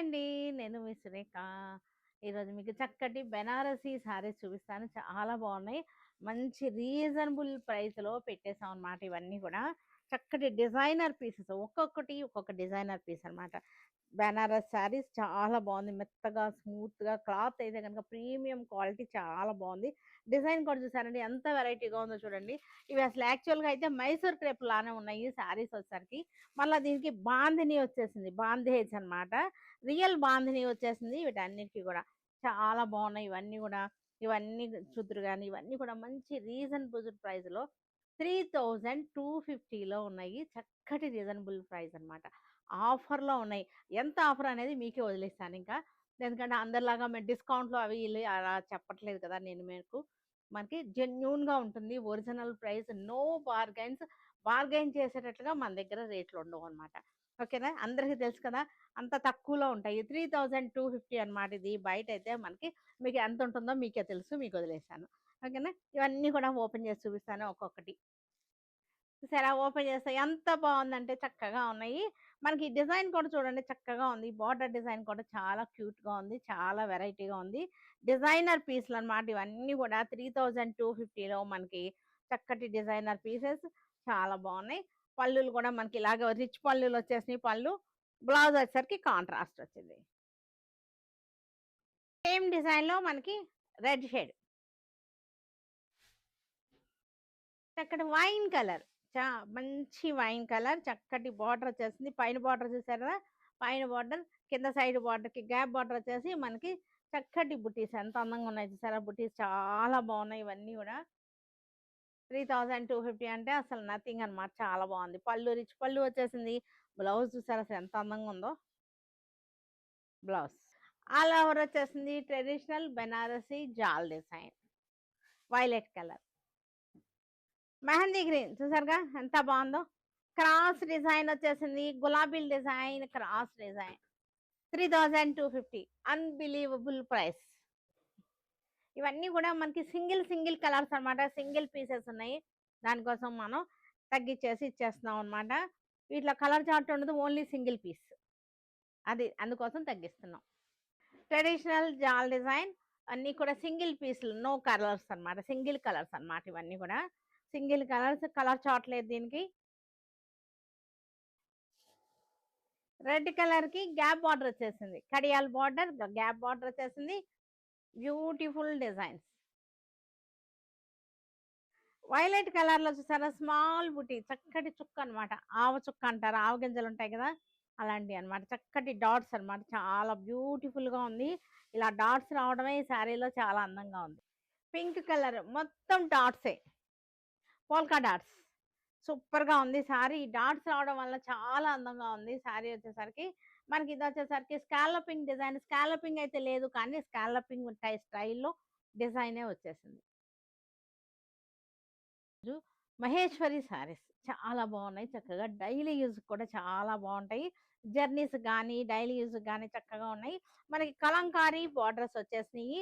అండి. నేను మీ సురేఖ. ఈరోజు మీకు చక్కటి బెనారసీ శారీస్ చూపిస్తాను. చాలా బాగున్నాయి. మంచి రీజనబుల్ ప్రైస్‌లో పెట్టేసామనమాట ఇవన్నీ కూడా. చక్కటి డిజైనర్ పీసెస్ ఒక్కొక్కటి ఒక్కొక్క డిజైనర్ పీస్ అనమాట. బెనారస్ శారీస్ చాలా బాగుంది. మెత్తగా, స్మూత్‌గా క్లాత్ అయితే గనుక ప్రీమియం క్వాలిటీ చాలా బాగుంది. డిజైన్ కూడా చూసారండి ఎంత వెరైటీగా ఉందో చూడండి. ఇవి అసలు యాక్చువల్‌గా అయితే మైసూర్ క్రేప్ లానే ఉన్నాయి శారీస్ వచ్చేసరికి. మళ్ళా దీనికి బాందిని వచ్చేసింది. బాందేజ్ అనమాట. రియల్ బాందిని వచ్చేసింది వీటన్నిటికి కూడా. చాలా బాగున్నాయి ఇవన్నీ కూడా. ఇవన్నీ చూద్దురు గానీ ఇవన్నీ కూడా మంచి రీజనబుల్ ప్రైస్‌లో 3250లో ఉన్నాయి. చక్కటి రీజనబుల్ ప్రైస్ అనమాట. ఆఫర్‌లో ఉన్నాయి. ఎంత ఆఫర్ అనేది మీకే వదిలేస్తాను ఇంకా. ఎందుకంటే అందరిలాగా మేము డిస్కౌంట్‌లు అవి ఇవి అలా చెప్పట్లేదు కదా నేను మీకు. మనకి జెన్యూన్‌గా ఉంటుంది. Original price no bargains. Bargain చేసేటట్లుగా మన దగ్గర రేట్లు ఉండవనమాట. ఓకేనా? అందరికీ తెలుసు కదా! అంత తక్కువలో ఉంటాయి. 3250 అనమాట ఇది. బయటైతే మనకి మీకు ఎంత ఉంటుందో మీకే తెలుసు. మీకు వదిలేసాను. ఓకేనా? ఇవన్నీ కూడా ఓపెన్ చేసి చూపిస్తాను ఒక్కొక్కటి. చూసారా? ఓపెన్ చేస్తే ఎంత బావుందంటే చక్కగా ఉన్నాయి. మనకి డిజైన్ కూడా చూడండి చక్కగా ఉంది. బోర్డర్ డిజైన్ కూడా చాలా క్యూట్‌గా ఉంది. చాలా వెరైటీగా ఉంది. డిజైనర్ పీస్‌లనమాట ఇవన్నీ కూడా 3250లో మనకి చక్కటి డిజైనర్ పీసెస్ చాలా బావున్నాయి. పళ్ళులు కూడా మనకి ఇలాగ రిచ్ పళ్ళులొచ్చేసినాయి పళ్ళు. బ్లౌజ్ వచ్చేసరికి కాంట్రాస్ట్ వచ్చింది. సేమ్ డిజైన్‌లో మనకి రెడ్ షేడ్. చక్కటి వైన్ కలర్. చా మంచి వైన్ కలర్ చక్కటి బార్డర్ వచ్చేసింది. పైన బార్డర్ చూసారా? పైన బార్డర్, కింద సైడ్ బార్డర్‌కి గ్యాప్ బార్డర్ వచ్చేసి మనకి చక్కటి బుటీస్ ఎంత అందంగా ఉన్నాయి చూసారా? బుటీస్ చాలా బాగున్నాయి ఇవన్నీ కూడా. 3250 అంటే అసలు నథింగ్ అనమాట. చాలా బాగుంది. పళ్ళు రిచ్ పళ్ళు వచ్చేసింది. బ్లౌజ్ చూసారా అసలు ఎంత అందంగా ఉందో? బ్లౌజ్. ఆల్ ఓవర్ వచ్చేసింది ట్రెడిషనల్ బెనారసీ జాల్ design. Violet colour. Mehndi green చూసారుగా ఎంత బాగుందో. క్రాస్ డిజైన్ వచ్చేసింది. గులాబీల design cross design. 3250 unbelievable price. ఇవన్నీ కూడా మనకి సింగిల్ సింగిల్ కలర్స్ అనమాట. సింగిల్ పీసెస్ ఉన్నాయి. దానికోసం మనం తగ్గించేసి ఇచ్చేస్తున్నాం అనమాట. వీటిలో కలర్ చార్ట్ ఉండదు. Only single piece. అది అందుకోసం తగ్గిస్తున్నాం. ట్రెడిషనల్ జాల్ డిజైన్ అన్నీ కూడా సింగిల్ పీస్లు నో కలర్స్ అనమాట. సింగిల్ కలర్స్ అనమాట ఇవన్నీ కూడా. సింగిల్ కలర్స్ కలర్ చార్ట్ లేదు దీనికి. రెడ్ కలర్‌కి గ్యాప్ బార్డర్ వచ్చేసింది. కడియాల్ బార్డర్, గ్యాప్ బార్డర్ వచ్చేసింది. Beautiful designs. వైలెట్ కలర్‌లో చూసారా స్మాల్ బుటీ చక్కటి చుక్క అనమాట. ఆవ చుక్క అంటారు. ఆవ గింజలు ఉంటాయి కదా! అలాంటివి అనమాట. చక్కటి డాట్స్ అనమాట. చాలా బ్యూటిఫుల్‌గా ఉంది. ఇలా డాట్స్ రావడమే ఈ శారీలో చాలా అందంగా ఉంది. పింక్ కలర్ మొత్తం డాట్సే. Polka dots. సూపర్‌గా ఉంది శారీ. ఈ డాట్స్ రావడం వల్ల చాలా అందంగా ఉంది శారీ వచ్చేసరికి. మనకి ఇదొచ్చేసరికి స్కాలపింగ్ డిజైన్. స్కాలపింగ్ అయితే లేదు కానీ స్కాలపింగ్ స్టైల్‌లో డిజైనే వచ్చేసింది. మహేశ్వరి శారీస్ చాలా బాగున్నాయి. చక్కగా డైలీ యూజ్‌కి కూడా చాలా బాగుంటాయి. జర్నీస్ గానీ, డైలీ యూజ్‌కి గానీ చక్కగా ఉన్నాయి. మనకి కలంకారీ బార్డర్స్ వచ్చేసినియి.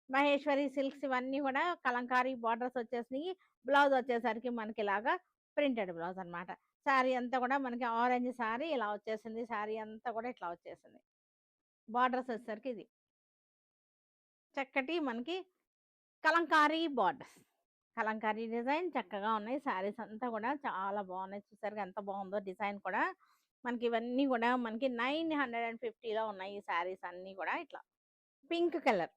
మహేశ్వరి సిల్క్స్ ఇవన్నీ కూడా కలంకారీ బార్డర్స్ వచ్చేసినియి. బ్లౌజ్ వచ్చేసరికి మనకి ఇలాగా ప్రింటెడ్ బ్లౌజ్ అనమాట. శారీ అంతా కూడా మనకి ఆరెంజ్ శారీ ఇలా వచ్చేసింది. శారీ అంతా కూడా ఇట్లా వచ్చేసింది. బార్డర్స్ వచ్చేసరికి ఇది. చక్కటి మనకి కలంకారీ బార్డర్స్. కలంకారీ డిజైన్ చక్కగా ఉన్నాయి. శారీస్ అంతా కూడా చాలా బాగున్నాయి. చూసారుగా ఎంత బాగుందో డిజైన్ కూడా. మనకి ఇవన్నీ కూడా మనకి 950లో ఉన్నాయి ఈ శారీస్ అన్నీ కూడా ఇట్లా. పింక్ కలర్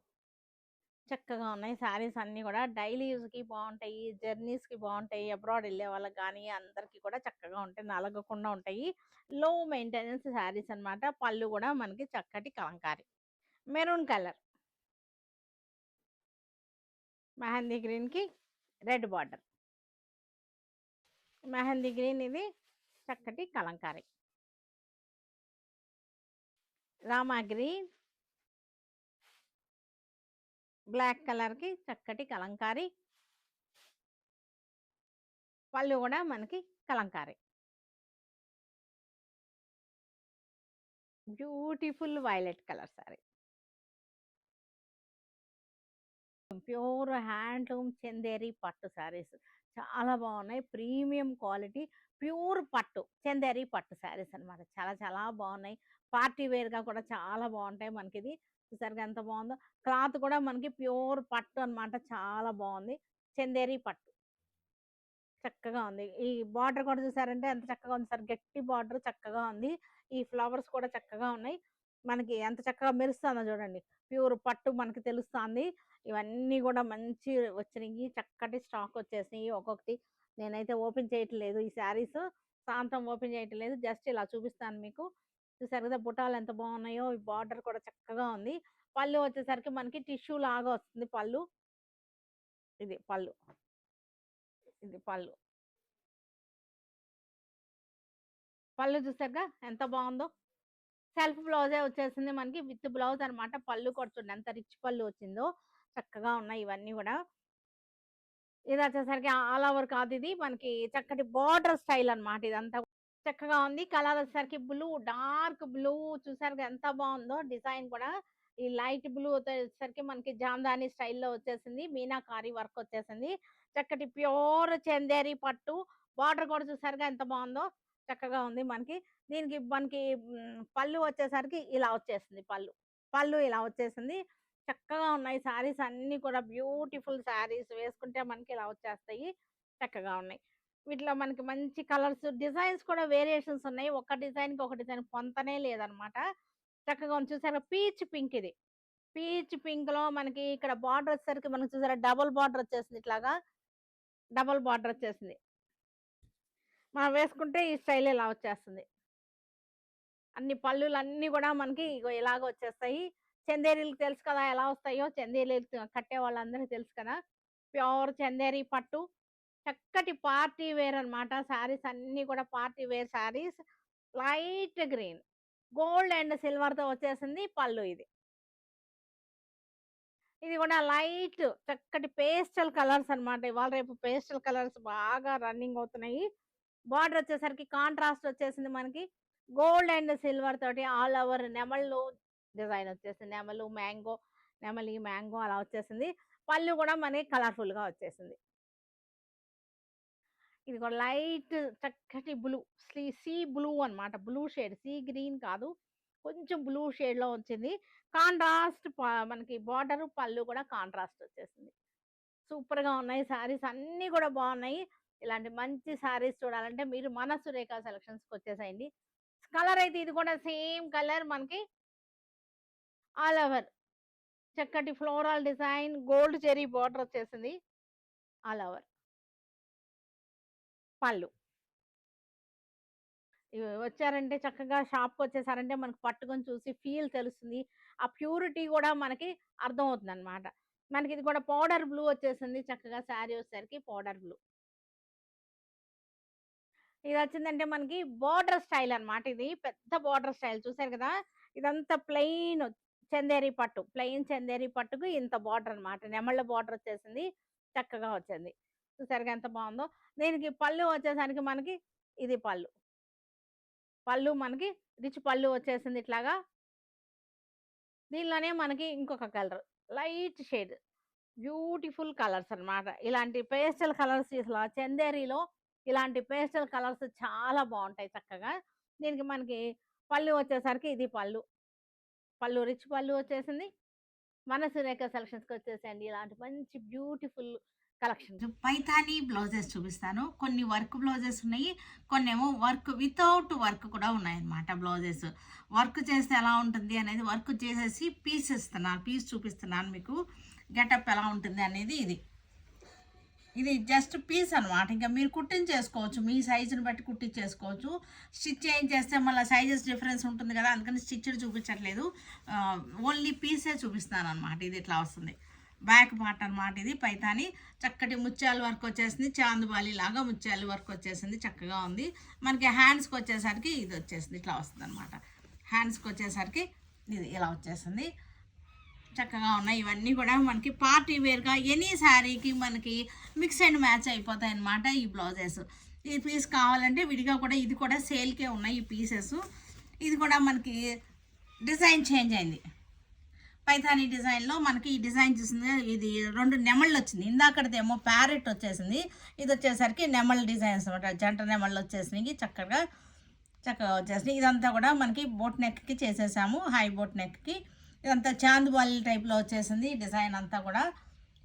చక్కగా ఉన్నాయి శారీస్ అన్నీ కూడా. డైలీ యూజ్‌కి బాగుంటాయి. జర్నీస్‌కి బాగుంటాయి. అబ్రాడ్ వెళ్ళే వాళ్ళకి కానీ అందరికీ కూడా చక్కగా ఉంటాయి. నలగకుండా ఉంటాయి. లో మెయింటెనెన్స్ శారీస్ అనమాట. పళ్ళు కూడా మనకి చక్కటి కలంకారీ. మెరూన్ కలర్ మెహందీ గ్రీన్‌కి రెడ్ బార్డర్. మెహందీ గ్రీన్ ఇది చక్కటి కలంకారీ. రామా గ్రీన్ బ్లాక్ కలర్‌కి చక్కటి కలంకారీ. పళ్ళు కూడా మనకి Kalamkari. Beautiful violet colour sorry. Pure handloom Chanderi పట్టు శారీస్ చాలా బాగున్నాయి. ప్రీమియం క్వాలిటీ ప్యూర్ పట్టు చందేరి పట్టు శారీస్ అనమాట. చాలా చాలా బాగున్నాయి. పార్టీ వేర్‌గా కూడా చాలా బావుంటాయి మనకిది. చూసారుగా ఎంత బావుందో. క్లాత్ కూడా మనకి ప్యూర్ పట్టు అన్నమాట. చాలా బావుంది. చందేరి పట్టు. చక్కగా ఉంది. ఈ బార్డర్ కూడా చూసారంటే ఎంత చక్కగా ఉంది సార్. గట్టి బార్డర్ చక్కగా ఉంది. ఈ ఫ్లవర్స్ కూడా చక్కగా ఉన్నాయి. మనకి ఎంత చక్కగా మెరుస్తాందో చూడండి. ప్యూర్ పట్టు మనకి తెలుస్తాంది. ఇవన్నీ గూడా మంచి వచ్చినియి. చక్కటి స్టాక్ వచ్చేసినియి ఒక్కొక్కటి. నేనైతే ఓపెన్ చేయట్లేదు ఈ శారీస్. సాంతం ఓపెన్ చేయట్లేదు. జస్ట్ ఇలా చూపిస్తాను మీకు. చూసారు కదా! బుటాలు ఎంత బాగున్నాయో. ఈ బార్డర్ కూడా చక్కగా ఉంది. పళ్ళు వచ్చేసరికి మనకి టిష్యూ లాగా వస్తుంది పళ్ళు. ఇది పళ్ళు. ఇది పళ్ళు. పళ్ళు చూసారుగా ఎంత బావుందో. సెల్ఫ్ బ్లౌజే వచ్చేసింది మనకి విత్ బ్లౌజ్ అనమాట. పళ్ళు కూడా చూడండి ఎంత రిచ్ పళ్ళు వచ్చిందో. చక్కగా ఉన్నాయి ఇవన్నీ గూడా. ఇదొచ్చేసరికి ఆల్ ఓవర్ కాదిది. మనకి చక్కటి బోర్డర్ స్టైల్ అనమాట ఇదంతా. చక్కగా ఉంది. కలర్ వచ్చేసరికి బ్లూ, డార్క్ బ్లూ చూసారుగా ఎంత బావుందో డిజైన్ కూడా. ఈ లైట్ బ్లూ వచ్చేసరికి మనకి జామ్దాని స్టైల్‌లో వచ్చేసింది. మీనాకారి వర్క్ వచ్చేసింది. చక్కటి ప్యూర్ చందేరి పట్టు. బార్డర్ కూడా చూసారుగా ఎంత బావుందో. చక్కగా ఉంది మనకి. దీనికి మనకి పళ్ళు వచ్చేసరికి ఇలా వచ్చేసింది పళ్ళు. పళ్ళు ఇలా వచ్చేసింది. చక్కగా ఉన్నాయి శారీస్ అన్నీ కూడా బ్యూటిఫుల్ శారీస్ వేసుకుంటే మనకి ఇలా వచ్చేస్తాయి. చక్కగా ఉన్నాయి. వీటిలో మనకి మంచి కలర్స్, డిజైన్స్ కూడా వేరియేషన్స్ ఉన్నాయి. ఒక డిజైన్‌కి ఒక డిజైన్ పొంతనే లేదనమాట. చక్కగా ఉంది చూసారా పీచ్ పింక్ ఇది. పీచ్ పింక్‌లో మనకి ఇక్కడ బార్డర్ వచ్చేసరికి మనకి చూసారా డబుల్ బార్డర్ వచ్చేసింది ఇట్లాగా. డబుల్ బార్డర్ వచ్చేసింది. మనం వేసుకుంటే ఈ స్టైల్ ఇలా వచ్చేస్తుంది. అన్ని పళ్ళులన్నీ గూడా మనకి ఇగో ఇలాగ వచ్చేస్తాయి. చందేరీలు తెలుసు కదా! ఎలా వస్తాయో చందేరీలు కట్టే వాళ్ళందరికీ తెలుసు కదా! ప్యూర్ చందేరి పట్టు. చక్కటి పార్టీ వేర్ అన్నమాట. శారీస్ అన్నీ కూడా party wear saris. Light green. Gold and సిల్వర్‌తో వచ్చేసింది పళ్ళు ఇది. ఇది కూడా లైట్ చక్కటి పేస్టల్ కలర్స్ అన్నమాట. ఇవాళ రేపు పేస్టల్ కలర్స్ బాగా రన్నింగ్ అవుతున్నాయి. బార్డర్ వచ్చేసరికి కాంట్రాస్ట్ వచ్చేసింది మనకి. గోల్డ్ అండ్ సిల్వర్ తోటి ఆల్ ఓవర్ నెమళ్ళు డిజైన్ వచ్చేసింది. నెమలు, మ్యాంగో, నెమలి, మ్యాంగో అలా వచ్చేసింది. పళ్ళు కూడా మనకి కలర్‌ఫుల్‌గా వచ్చేసింది. ఇది కూడా లైట్ చక్కటి బ్లూ. సీ బ్లూ అన్నమాట. Blue shade. సీ గ్రీన్ కాదు. కొంచెం బ్లూ షేడ్‌లో వచ్చింది. కాంట్రాస్ట్ మనకి బార్డరు, పళ్ళు కూడా కాంట్రాస్ట్ వచ్చేసింది. సూపర్‌గా ఉన్నాయి శారీస్ అన్నీ కూడా బాగున్నాయి. ఇలాంటి మంచి శారీస్ చూడాలంటే మీరు మన సురేఖ సెలక్షన్స్‌కొచ్చేసేయండి. కలర్ అయితే ఇది కూడా సేమ్ కలర్ మనకి ఆల్ ఓవర్. చక్కటి floral design gold zari border వచ్చేసింది. All over. పళ్ళు. వచ్చారంటే చక్కగా షాప్‌కొచ్చేసారంటే మనకు పట్టుకొని చూసి ఫీల్ తెలుస్తుంది. ఆ ప్యూరిటీ గూడా మనకి అర్థమవుతుందనమాట. మనకిది కూడా పౌడర్ బ్లూ వచ్చేసింది. చక్కగా శారీ వచ్చేసరికి పౌడర్ బ్లూ. ఇదొచ్చిందంటే మనకి బోర్డర్ స్టైల్ అన్నమాట ఇది. పెద్ద బోర్డర్ స్టైల్ చూసారు కదా! ఇదంతా ప్లెయిన్ చందేరి పట్టు. ప్లెయిన్ చందేరి పట్టుకు ఇంత బోర్డర్ అన్నమాట. నెమళ్ళ బోర్డర్ వచ్చేసింది. చక్కగా వచ్చింది. చూసారుగా ఎంత బావుందో. దీనికి పళ్ళు వచ్చేసరికి మనకి ఇది పళ్ళు. పళ్ళు మనకి రిచ్ పళ్ళు వచ్చేసింది ఇట్లాగా. దీనిలోనే మనకి ఇంకొక colour light shade beautiful colours అన్నమాట. ఇలాంటి పేస్టల్ కలర్స్ అసల చందేరిలో ఇలాంటి పేస్టల్ కలర్స్ చాలా బావుంటాయి చక్కగా. దీనికి మనకి పళ్ళు వచ్చేసరికి ఇది పళ్ళు. పళ్ళు రిచ్ పళ్ళు వచ్చేసింది. మన సురేఖ సెలక్షన్స్‌కొచ్చేసేయండి. ఇలాంటి మంచి బ్యూటిఫుల్ కలెక్షన్స్. పైథానీ బ్లౌజెస్ చూపిస్తాను. కొన్ని వర్క్ బ్లౌజెస్ ఉన్నాయి. కొన్నేమో వర్క్ వితౌట్ వర్క్ కూడా ఉన్నాయన్నమాట బ్లౌజెస్. వర్క్ చేస్తే ఎలా ఉంటుంది అనేది వర్క్ చేసేసి పీస్ ఇస్తున్నాను. పీస్ చూపిస్తున్నాను మీకు. గెటప్ ఎలా ఉంటుంది అనేది ఇది. ఇది జస్ట్ పీస్ అనమాట. ఇంకా మీరు కుట్టించేసుకోవచ్చు. మీ సైజుని బట్టి కుట్టించేసుకోవచ్చు. స్టిచ్ చేయించేస్తే మళ్ళీ సైజెస్ డిఫరెన్స్ ఉంటుంది కదా! అందుకని స్టిచ్డ్ చూపించట్లేదు. ఓన్లీ పీసే చూపిస్తాను అనమాట. ఇది ఇట్లా వస్తుంది. బ్యాక్ పార్ట్ అనమాట ఇది పైతాని. చక్కటి ముత్యాల వర్క్ వచ్చేసింది. చాందుబాలి లాగా ముత్యాల వర్క్ వచ్చేసింది. చక్కగా ఉంది. మనకి హ్యాండ్స్కి వచ్చేసరికి ఇది వచ్చేసింది. ఇట్లా వస్తుంది అనమాట. హ్యాండ్స్కి వచ్చేసరికి ఇది ఇలా వచ్చేసింది. చక్కగా ఉన్నాయి. ఇవన్నీ కూడా మనకి పార్టీ వేర్‌గా ఎనీ శారీకి మనకి మిక్స్ అండ్ మ్యాచ్ అయిపోతాయి అన్నమాట ఈ బ్లౌజెస్. ఈ పీస్ కావాలంటే విడిగా కూడా ఇది కూడా సేల్‌కే ఉన్నాయి ఈ పీసెస్. ఇది కూడా మనకి డిజైన్ చేంజ్ అయింది. పైథానీ డిజైన్‌లో మనకి ఈ డిజైన్ చూసింది ఇది 2 నెమళ్ళు వచ్చింది. ఇందాకటిదేమో ప్యారెట్ వచ్చేసింది. ఇది వచ్చేసరికి నెమళ్ళు డిజైన్స్ అన్నమాట. జంట నెమళ్ళు వచ్చేసినాయి చక్కగా. చక్కగా వచ్చేసినాయి. ఇదంతా కూడా మనకి బోట్ నెక్కి చేసేసాము, హై బోట్ నెక్కి. ఇదంతా చాందుబాలి టైప్లో వచ్చేసింది డిజైన్ అంతా కూడా.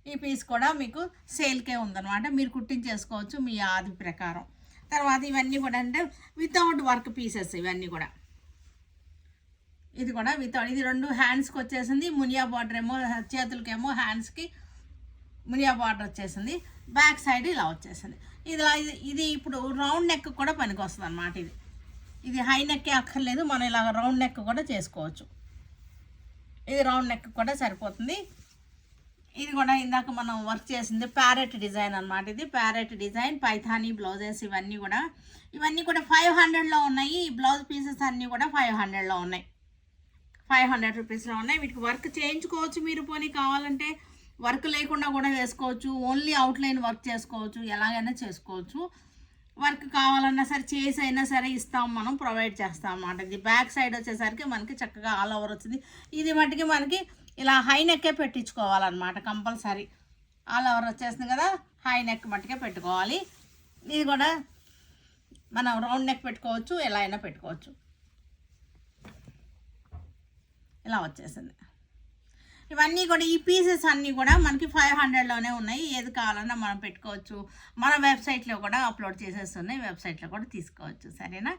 ఈ పీస్ కూడా మీకు సేల్కే ఉందన్నమాట, మీరు కుట్టించేసుకోవచ్చు మీ ఆది ప్రకారం. తర్వాత ఇవన్నీ కూడా అంటే వితౌట్ వర్క్ పీసెస్ ఇవన్నీ కూడా. ఇది కూడా వితౌట్, ఇది 2 హ్యాండ్స్కి వచ్చేసింది. మునియా బార్డర్ ఏమో చేతులకేమో, హ్యాండ్స్కి మునియా బార్డర్ వచ్చేసింది. బ్యాక్ సైడ్ ఇలా వచ్చేసింది. ఇది ఇప్పుడు రౌండ్ నెక్ కూడా పనికి వస్తుంది అన్నమాట. ఇది హై నెక్కే అక్కర్లేదు, మనం ఇలా రౌండ్ నెక్ కూడా చేసుకోవచ్చు. ఇది రౌండ్ నెక్ కూడా సరిపోతుంది. ఇది కూడా ఇందాక మనం వర్క్ చేసింది ప్యారెట్ డిజైన్ అనమాట. ఇది ప్యారెట్ డిజైన్, పైథానీ బ్లౌజెస్ ఇవన్నీ కూడా 500లో ఉన్నాయి. ఈ బ్లౌజ్ పీసెస్ అన్నీ కూడా 500లో ఉన్నాయి, 500 రూపీస్లో ఉన్నాయి. వీటికి వర్క్ చేయించుకోవచ్చు మీరు, పోనీ కావాలంటే వర్క్ లేకుండా కూడా వేసుకోవచ్చు, ఓన్లీ అవుట్లైన్ వర్క్ చేసుకోవచ్చు, ఎలాగైనా చేసుకోవచ్చు. వర్క్ కావాలన్నా సరే చేసి అయినా సరే ఇస్తాం, మనం ప్రొవైడ్ చేస్తాం అన్నమాట. ఇది బ్యాక్ సైడ్ వచ్చేసరికి మనకి చక్కగా ఆల్ ఓవర్ వచ్చింది. ఇది మటుకి మనకి ఇలా హై నెక్కే పెట్టించుకోవాలన్నమాట కంపల్సరీ. ఆల్ ఓవర్ వచ్చేసింది కదా, హై నెక్ మట్టుకే పెట్టుకోవాలి. ఇది కూడా మనం రౌండ్ నెక్ పెట్టుకోవచ్చు, ఎలా అయినా పెట్టుకోవచ్చు. ఇలా వచ్చేసింది. ఇవన్నీ కూడా ఈ పీసెస్ అన్నీ కూడా మనకి 500లోనే ఉన్నాయి. ఏది కావాలన్నా మనం పెట్టుకోవచ్చు. మన వెబ్సైట్లో కూడా అప్లోడ్ చేసేస్తున్నాయి, వెబ్సైట్లో కూడా తీసుకోవచ్చు. సరేనా?